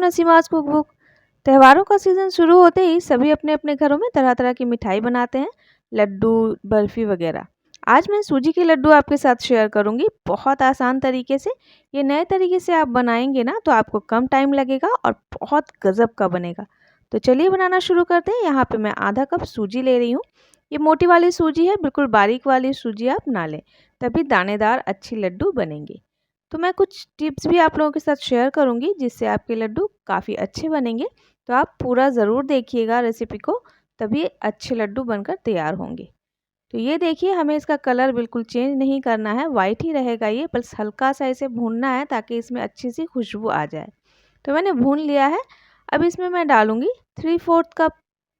नसीमाज cook book. त्योहारों का season शुरू होते ही सभी अपने अपने घरों में तरह तरह की मिठाई बनाते हैं, लड्डू, बर्फ़ी वगैरह। आज मैं सूजी के लड्डू आपके साथ शेयर करूंगी, बहुत आसान तरीके से। ये नए तरीके से आप बनाएंगे ना तो आपको कम टाइम लगेगा और बहुत गज़ब का बनेगा। तो चलिए बनाना शुरू करते हैं। यहाँ पे मैं आधा कप सूजी ले रही हूँ। ये मोटी वाली सूजी है, बिल्कुल बारीक वाली सूजी आप ना लें, तभी दानेदार अच्छी लड्डू बनेंगे। तो मैं कुछ टिप्स भी आप लोगों के साथ शेयर करूंगी जिससे आपके लड्डू काफ़ी अच्छे बनेंगे। तो आप पूरा ज़रूर देखिएगा रेसिपी को, तभी अच्छे लड्डू बनकर तैयार होंगे। तो ये देखिए, हमें इसका कलर बिल्कुल चेंज नहीं करना है, वाइट ही रहेगा ये, बस हल्का सा इसे भूनना है ताकि इसमें अच्छी सी खुशबू आ जाए। तो मैंने भून लिया है। अब इसमें मैं डालूंगी 3/4 कप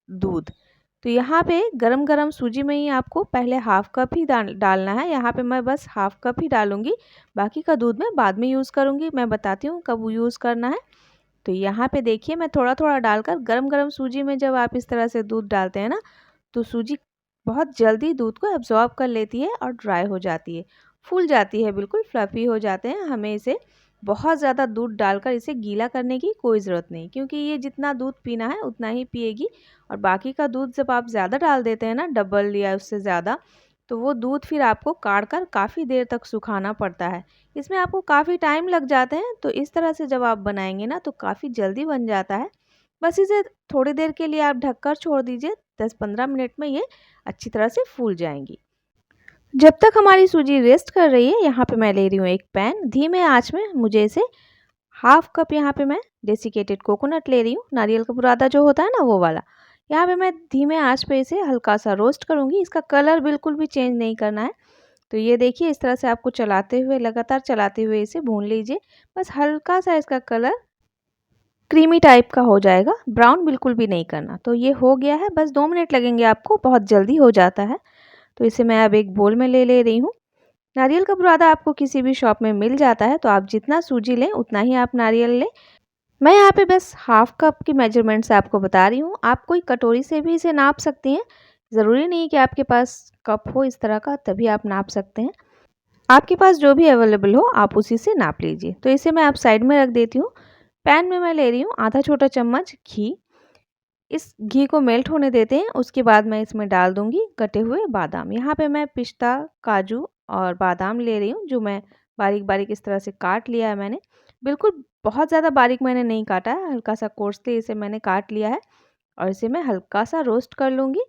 दूध। तो यहाँ पे गरम गरम सूजी में ही आपको पहले हाफ कप ही डालना है। यहाँ पे मैं बस हाफ कप ही डालूंगी, बाकी का दूध मैं बाद में यूज़ करूँगी। मैं बताती हूँ कब यूज़ करना है। तो यहाँ पे देखिए, मैं थोड़ा थोड़ा डालकर गरम गरम सूजी में जब आप इस तरह से दूध डालते हैं ना, तो सूजी बहुत जल्दी दूध को एब्जॉर्ब कर लेती है और ड्राई हो जाती है, फूल जाती है, बिल्कुल फ्लफी हो जाते हैं। हमें इसे बहुत ज़्यादा दूध डालकर इसे गीला करने की कोई ज़रूरत नहीं, क्योंकि ये जितना दूध पीना है उतना ही पिएगी। और बाकी का दूध जब आप ज़्यादा डाल देते हैं ना, डबल या उससे ज़्यादा, तो वो दूध फिर आपको काढ़ कर काफ़ी देर तक सुखाना पड़ता है। इसमें आपको काफ़ी टाइम लग जाते हैं। तो इस तरह से जब आप बनाएंगे ना तो काफ़ी जल्दी बन जाता है। बस इसे थोड़ी देर के लिए आप ढककर छोड़ दीजिए, 10-15 मिनट में ये अच्छी तरह से फूल जाएंगी। जब तक हमारी सूजी रेस्ट कर रही है, यहाँ पे मैं ले रही हूँ एक पैन। धीमे आंच में मुझे इसे हाफ कप, यहाँ पे मैं डेसिकेटेड कोकोनट ले रही हूँ, नारियल का बुरादा जो होता है ना वो वाला। यहाँ पे मैं धीमे आंच पे इसे हल्का सा रोस्ट करूँगी। इसका कलर बिल्कुल भी चेंज नहीं करना है। तो ये देखिए, इस तरह से आपको चलाते हुए, लगातार चलाते हुए इसे भून लीजिए। बस हल्का सा इसका कलर क्रीमी टाइप का हो जाएगा, ब्राउन बिल्कुल भी नहीं करना। तो ये हो गया है, बस 2 मिनट लगेंगे आपको, बहुत जल्दी हो जाता है। तो इसे मैं अब एक बोल में ले रही हूँ। नारियल का बुरादा आपको किसी भी शॉप में मिल जाता है, तो आप जितना सूजी लें उतना ही आप नारियल लें। मैं यहाँ पे बस हाफ कप की मेजरमेंट से आपको बता रही हूँ। आप कोई कटोरी से भी इसे नाप सकती हैं, ज़रूरी नहीं कि आपके पास कप हो इस तरह का तभी आप नाप सकते हैं। आपके पास जो भी अवेलेबल हो आप उसी से नाप लीजिए। तो इसे मैं अब साइड में रख देती हूँ। पैन में मैं ले रही हूँ आधा छोटा चम्मच घी। इस घी को मेल्ट होने देते हैं, उसके बाद मैं इसमें डाल दूंगी कटे हुए बादाम। यहाँ पे मैं पिस्ता, काजू और बादाम ले रही हूँ, जो मैं बारीक बारीक इस तरह से काट लिया है मैंने। बिल्कुल बहुत ज़्यादा बारीक मैंने नहीं काटा है, हल्का सा कोर्सली इसे मैंने काट लिया है। और इसे मैं हल्का सा रोस्ट कर लूँगी।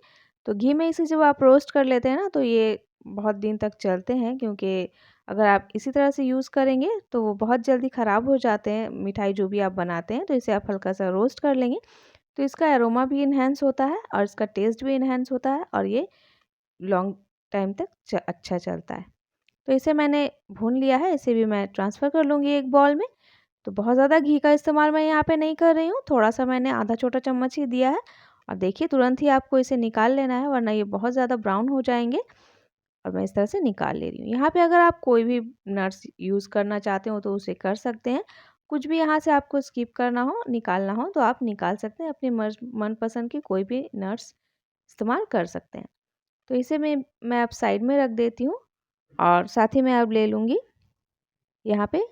तो घी में इसे जब आप रोस्ट कर लेते हैं ना तो ये बहुत दिन तक चलते हैं, क्योंकि अगर आप इसी तरह से यूज़ करेंगे तो वो बहुत जल्दी ख़राब हो जाते हैं, मिठाई जो भी आप बनाते हैं। तो इसे आप हल्का सा रोस्ट कर लेंगे तो इसका एरोमा भी इन्हेंस होता है और इसका टेस्ट भी इन्हेंस होता है और ये लॉन्ग टाइम तक अच्छा चलता है। तो इसे मैंने भून लिया है, इसे भी मैं ट्रांसफ़र कर लूँगी एक बॉल में। तो बहुत ज़्यादा घी का इस्तेमाल मैं यहाँ पे नहीं कर रही हूँ, थोड़ा-सा मैंने आधा छोटा चम्मच ही दिया है। और देखिए, तुरंत ही आपको इसे निकाल लेना है, वरना ये बहुत ज़्यादा ब्राउन हो जाएँगे। और मैं इस तरह से निकाल ले रही हूँ। यहाँ पे अगर आप कोई भी नट्स यूज़ करना चाहते हो तो उसे कर सकते हैं। कुछ भी यहाँ से आपको स्किप करना हो, निकालना हो तो आप निकाल सकते हैं। अपनी मनपसंद की कोई भी नट्स इस्तेमाल कर सकते हैं। तो इसे मैं अब साइड में रख देती हूँ। और साथ ही मैं अब ले लूँगी यहाँ पे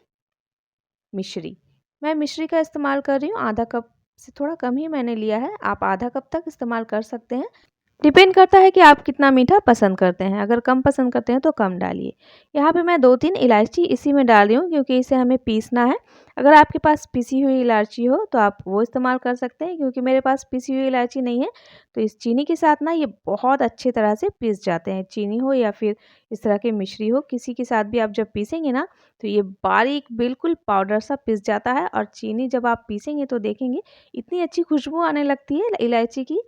मिश्री। मैं मिश्री का इस्तेमाल कर रही हूँ, आधा कप से थोड़ा कम ही मैंने लिया है। आप आधा कप तक इस्तेमाल कर सकते हैं। डिपेंड करता है कि आप कितना मीठा पसंद करते हैं। अगर कम पसंद करते हैं तो कम डालिए। यहाँ पे मैं 2-3 इलायची इसी में डाल रही हूँ, क्योंकि इसे हमें पीसना है। अगर आपके पास पिसी हुई इलायची हो तो आप वो इस्तेमाल कर सकते हैं, क्योंकि मेरे पास पिसी हुई इलायची नहीं है। तो इस चीनी के साथ ना ये बहुत अच्छी तरह से पीस जाते हैं। चीनी हो या फिर इस तरह की मिश्री हो, किसी के साथ भी आप जब पीसेंगे ना तो ये बारीक बिल्कुल पाउडर सा पिस जाता है। और चीनी जब आप पीसेंगे तो देखेंगे इतनी अच्छी खुशबू आने लगती है इलायची की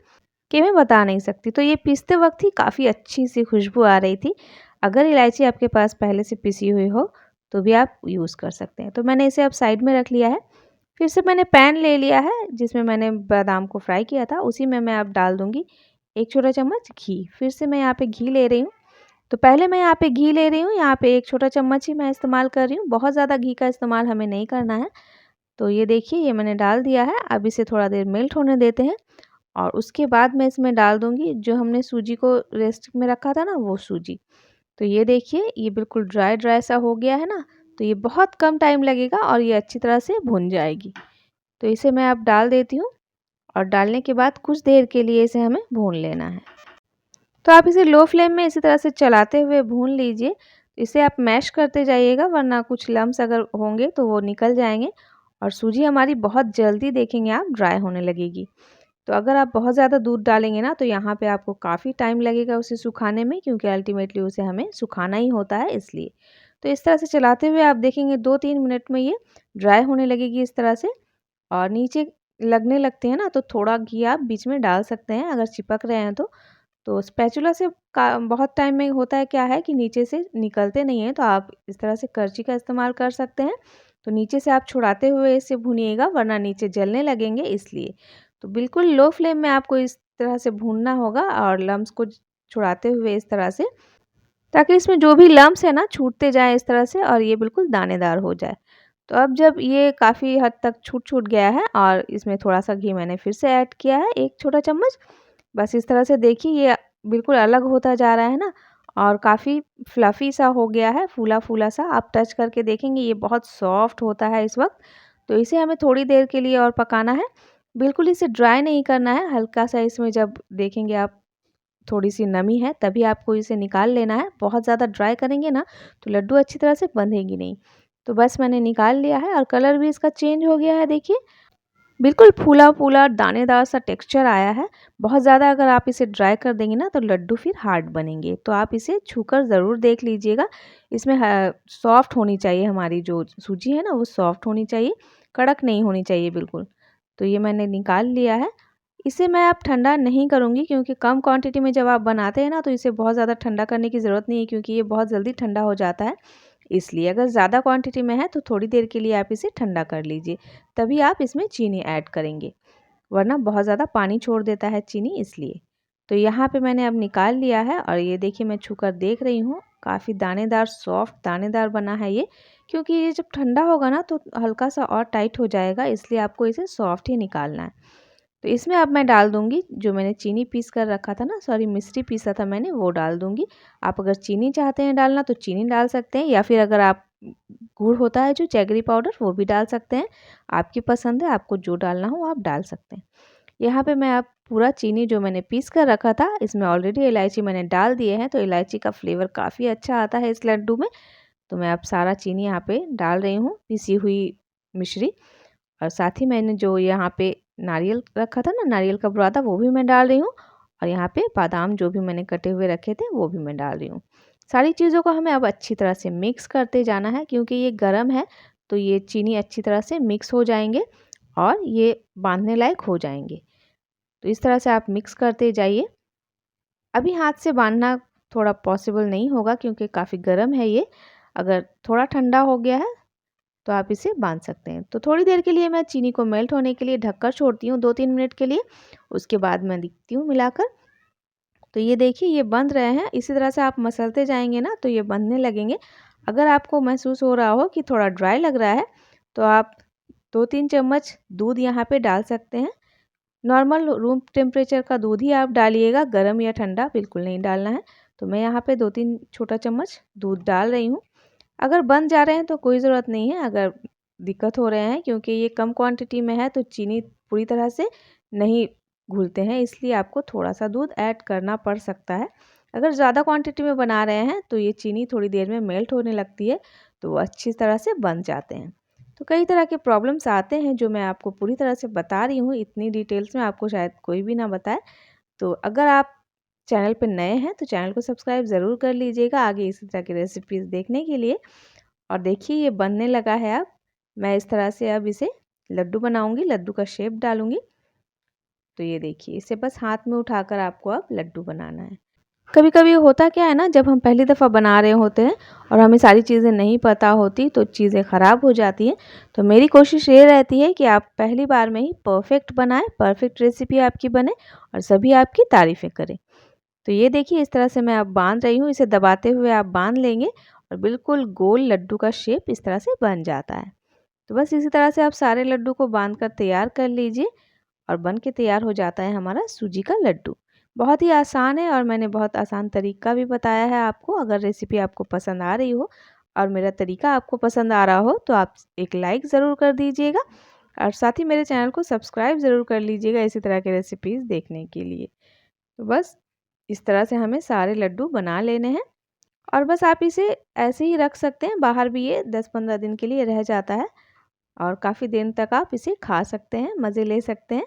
कि मैं बता नहीं सकती। तो ये पीसते वक्त ही काफ़ी अच्छी सी खुशबू आ रही थी। अगर इलायची आपके पास पहले से पिसी हुई हो तो भी आप यूज़ कर सकते हैं। तो मैंने इसे अब साइड में रख लिया है। फिर से मैंने पैन ले लिया है जिसमें मैंने बादाम को फ्राई किया था, उसी में मैं अब डाल दूँगी 1 छोटा चम्मच घी। फिर से मैं यहाँ पे घी ले रही हूँ। तो पहले मैं यहाँ पे घी ले रही हूँ, यहाँ पे 1 छोटा चम्मच ही मैं इस्तेमाल कर रही हूँ। बहुत ज़्यादा घी का इस्तेमाल हमें नहीं करना है। तो ये देखिए, ये मैंने डाल दिया है। अब इसे थोड़ा देर मेल्ट होने देते हैं। और उसके बाद मैं इसमें डाल दूँगी जो हमने सूजी को रेस्ट में रखा था ना, वो सूजी। तो ये देखिए, ये बिल्कुल ड्राई सा हो गया है ना, तो ये बहुत कम टाइम लगेगा और ये अच्छी तरह से भुन जाएगी। तो इसे मैं अब डाल देती हूँ और डालने के बाद कुछ देर के लिए इसे हमें भून लेना है। तो आप इसे लो फ्लेम में इसी तरह से चलाते हुए भून लीजिए। इसे आप मैश करते जाइएगा, वरना कुछ लम्स अगर होंगे तो वो निकल जाएंगे और सूजी हमारी बहुत जल्दी देखेंगे आप ड्राई होने लगेगी। तो अगर आप बहुत ज़्यादा दूध डालेंगे ना तो यहाँ पे आपको काफ़ी टाइम लगेगा उसे सुखाने में, क्योंकि अल्टीमेटली उसे हमें सुखाना ही होता है इसलिए। तो इस तरह से चलाते हुए आप देखेंगे 2-3 मिनट में ये ड्राई होने लगेगी इस तरह से। और नीचे लगने लगते हैं ना तो थोड़ा घी आप बीच में डाल सकते हैं अगर चिपक रहे हैं तो स्पैचुला से का बहुत टाइम में होता है क्या है कि नीचे से निकलते नहीं हैं, तो आप इस तरह से करछी का इस्तेमाल कर सकते हैं। तो नीचे से आप छुड़ाते हुए इसे भूनिएगा, वरना नीचे जलने लगेंगे इसलिए। तो बिल्कुल लो फ्लेम में आपको इस तरह से भूनना होगा और लम्स को छुड़ाते हुए इस तरह से, ताकि इसमें जो भी लम्स है ना छूटते जाए इस तरह से और ये बिल्कुल दानेदार हो जाए। तो अब जब ये काफ़ी हद तक छूट गया है और इसमें थोड़ा-सा घी मैंने फिर से ऐड किया है 1 छोटा चम्मच। बस इस तरह से देखिए ये बिल्कुल अलग होता जा रहा है ना और काफ़ी फ्लफ़ी सा हो गया है, फूला-फूला सा। आप टच करके देखेंगे ये बहुत सॉफ्ट होता है इस वक़्त। तो इसे हमें थोड़ी देर के लिए और पकाना है। बिल्कुल इसे ड्राई नहीं करना है, हल्का-सा इसमें जब देखेंगे आप थोड़ी-सी नमी है तभी आपको इसे निकाल लेना है। बहुत ज़्यादा ड्राई करेंगे ना तो लड्डू अच्छी तरह से बंधेगी नहीं। तो बस मैंने निकाल लिया है और कलर भी इसका चेंज हो गया है देखिए। बिल्कुल फूला-फूला दानेदार सा टेक्सचर आया है। बहुत ज़्यादा अगर आप इसे ड्राई कर देंगे ना तो लड्डू फिर हार्ड बनेंगे। तो आप इसे छूकर ज़रूर देख लीजिएगा। इसमें सॉफ्ट होनी चाहिए, हमारी जो सूजी है ना वो सॉफ्ट होनी चाहिए, कड़क नहीं होनी चाहिए बिल्कुल। तो ये मैंने निकाल लिया है। इसे मैं अब ठंडा नहीं करूँगी, क्योंकि कम क्वांटिटी में जब आप बनाते हैं ना तो इसे बहुत ज़्यादा ठंडा करने की ज़रूरत नहीं है, क्योंकि ये बहुत जल्दी ठंडा हो जाता है। इसलिए अगर ज़्यादा क्वांटिटी में है तो थोड़ी देर के लिए आप इसे ठंडा कर लीजिए, तभी आप इसमें चीनी ऐड करेंगे, वरना बहुत ज़्यादा पानी छोड़ देता है चीनी इसलिए। तो यहाँ पे मैंने अब निकाल लिया है और ये देखिए मैं छूकर देख रही हूँ, काफ़ी दानेदार सॉफ्ट दानेदार बना है ये। क्योंकि ये जब ठंडा होगा ना तो हल्का सा और टाइट हो जाएगा, इसलिए आपको इसे सॉफ्ट ही निकालना है। तो इसमें अब मैं डाल दूँगी जो मैंने चीनी पीस कर रखा था ना, सॉरी मिश्री पीसा था मैंने, वो डाल दूँगी। आप अगर चीनी चाहते हैं डालना तो चीनी डाल सकते हैं, या फिर अगर आप गुड़ होता है जो जैगरी पाउडर वो भी डाल सकते हैं। आपकी पसंद है, आपको जो डालना हो आप डाल सकते हैं। यहाँ पे मैं अब पूरा चीनी जो मैंने पीस कर रखा था, इसमें ऑलरेडी इलायची मैंने डाल दिए हैं, तो इलायची का फ्लेवर काफ़ी अच्छा आता है इस लड्डू में। तो मैं अब सारा चीनी यहाँ पे डाल रही हूँ, पिसी हुई मिश्री। और साथ ही मैंने जो यहाँ पे नारियल रखा था ना, नारियल का बुरादा, वो भी मैं डाल रही हूँ। और यहाँ पे बादाम जो भी मैंने कटे हुए रखे थे वो भी मैं डाल रही हूँ। सारी चीज़ों को हमें अब अच्छी तरह से मिक्स करते जाना है, क्योंकि ये गर्म है तो ये चीनी अच्छी तरह से मिक्स हो जाएंगे और ये बांधने लायक हो जाएंगे। तो इस तरह से आप मिक्स करते जाइए। अभी हाथ से बांधना थोड़ा पॉसिबल नहीं होगा, क्योंकि काफ़ी गर्म है ये। अगर थोड़ा ठंडा हो गया है तो आप इसे बांध सकते हैं। तो थोड़ी देर के लिए मैं चीनी को मेल्ट होने के लिए ढककर छोड़ती हूँ 2-3 मिनट के लिए। उसके बाद मैं दिखती हूँ मिलाकर। तो ये देखिए ये बंध रहे हैं, इसी तरह से आप मसलते जाएंगे ना तो ये बंधने लगेंगे। अगर आपको महसूस हो रहा हो कि थोड़ा ड्राई लग रहा है तो आप 2-3 चम्मच दूध यहाँ पे डाल सकते हैं। नॉर्मल रूम टेम्परेचर का दूध ही आप डालिएगा, गर्म या ठंडा बिल्कुल नहीं डालना है। तो मैं यहाँ पे 2-3 छोटा चम्मच दूध डाल रही हूँ। अगर बन जा रहे हैं तो कोई ज़रूरत नहीं है, अगर दिक्कत हो रहे हैं क्योंकि ये कम क्वांटिटी में है तो चीनी पूरी तरह से नहीं घुलते हैं, इसलिए आपको थोड़ा-सा दूध ऐड करना पड़ सकता है। अगर ज़्यादा क्वांटिटी में बना रहे हैं तो ये चीनी थोड़ी देर में मेल्ट होने लगती है, तो वो अच्छी तरह से बन जाते हैं। तो कई तरह के प्रॉब्लम्स आते हैं जो मैं आपको पूरी तरह से बता रही हूँ, इतनी डिटेल्स में आपको शायद कोई भी ना बताए। तो अगर आप चैनल पे नए हैं तो चैनल को सब्सक्राइब ज़रूर कर लीजिएगा आगे इसी तरह की रेसिपीज़ देखने के लिए। और देखिए ये बनने लगा है अब। मैं इस तरह से अब इसे लड्डू बनाऊंगी, लड्डू का शेप डालूंगी। तो ये देखिए इसे बस हाथ में उठाकर आपको अब लड्डू बनाना है। कभी कभी होता क्या है ना, जब हम पहली दफ़ा बना रहे होते हैं और हमें सारी चीज़ें नहीं पता होती तो चीज़ें ख़राब हो जाती हैं। तो मेरी कोशिश ये रहती है कि आप पहली बार में ही परफेक्ट बनाएं, परफेक्ट रेसिपी आपकी बने और सभी आपकी तारीफ़ें करें। तो ये देखिए इस तरह से मैं अब बांध रही हूँ, इसे दबाते हुए आप बांध लेंगे और बिल्कुल गोल लड्डू का शेप इस तरह से बन जाता है। तो बस इसी तरह से आप सारे लड्डू को बांध कर तैयार कर लीजिए और बन के तैयार हो जाता है हमारा सूजी का लड्डू। बहुत ही आसान है और मैंने बहुत आसान तरीका भी बताया है आपको। अगर रेसिपी आपको पसंद आ रही हो और मेरा तरीका आपको पसंद आ रहा हो तो आप एक लाइक ज़रूर कर दीजिएगा। और साथ ही मेरे चैनल को सब्सक्राइब ज़रूर कर लीजिएगा इसी तरह के रेसिपीज़ देखने के लिए। तो बस इस तरह से हमें सारे लड्डू बना लेने हैं और बस आप इसे ऐसे ही रख सकते हैं, बाहर भी ये 10-15 दिन के लिए रह जाता है और काफ़ी दिन तक आप इसे खा सकते हैं, मज़े ले सकते हैं।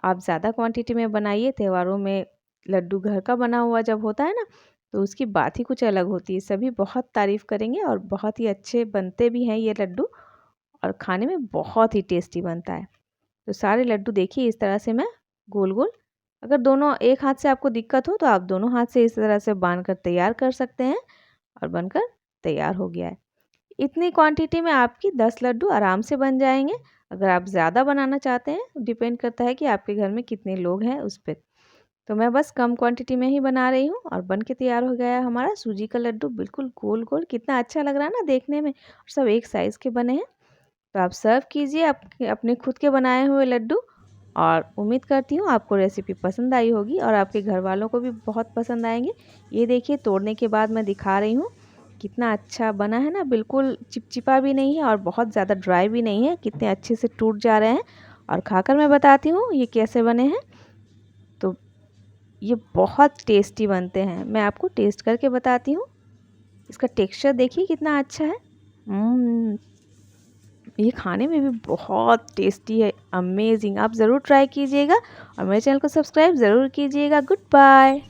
आप ज़्यादा क्वांटिटी में बनाइए, त्योहारों में लड्डू घर का बना हुआ जब होता है ना, तो उसकी बात ही कुछ अलग होती है। सभी बहुत तारीफ़ करेंगे और बहुत ही अच्छे बनते भी हैं ये लड्डू और खाने में बहुत ही टेस्टी बनता है। तो सारे लड्डू देखिए इस तरह से मैं गोल-गोल, अगर दोनों एक हाथ से आपको दिक्कत हो तो आप दोनों हाथ से इस तरह से बाँध कर तैयार कर सकते हैं और बनकर तैयार हो गया है। इतनी क्वांटिटी में आपकी 10 लड्डू आराम से बन जाएँगे। अगर आप ज़्यादा बनाना चाहते हैं, डिपेंड करता है कि आपके घर में कितने लोग हैं उस पे। तो मैं बस कम क्वांटिटी में ही बना रही हूँ और बन के तैयार हो गया है हमारा सूजी का लड्डू, बिल्कुल गोल-गोल। कितना अच्छा लग रहा है ना देखने में और सब एक साइज़ के बने हैं। तो आप सर्व कीजिए अपने खुद के बनाए हुए लड्डू और उम्मीद करती हूँ आपको रेसिपी पसंद आई होगी और आपके घर वालों को भी बहुत पसंद आएंगे। ये देखिए तोड़ने के बाद मैं दिखा रही हूँ कितना अच्छा बना है ना, बिल्कुल चिपचिपा भी नहीं है और बहुत ज़्यादा ड्राई भी नहीं है, कितने अच्छे से टूट जा रहे हैं। और खाकर मैं बताती हूँ ये कैसे बने हैं। तो ये बहुत टेस्टी बनते हैं, मैं आपको टेस्ट करके बताती हूँ। इसका टेक्सचर देखिए कितना अच्छा है। ये खाने में भी बहुत टेस्टी है, अमेजिंग। आप ज़रूर ट्राई कीजिएगा और मेरे चैनल को सब्सक्राइब ज़रूर कीजिएगा। Good bye.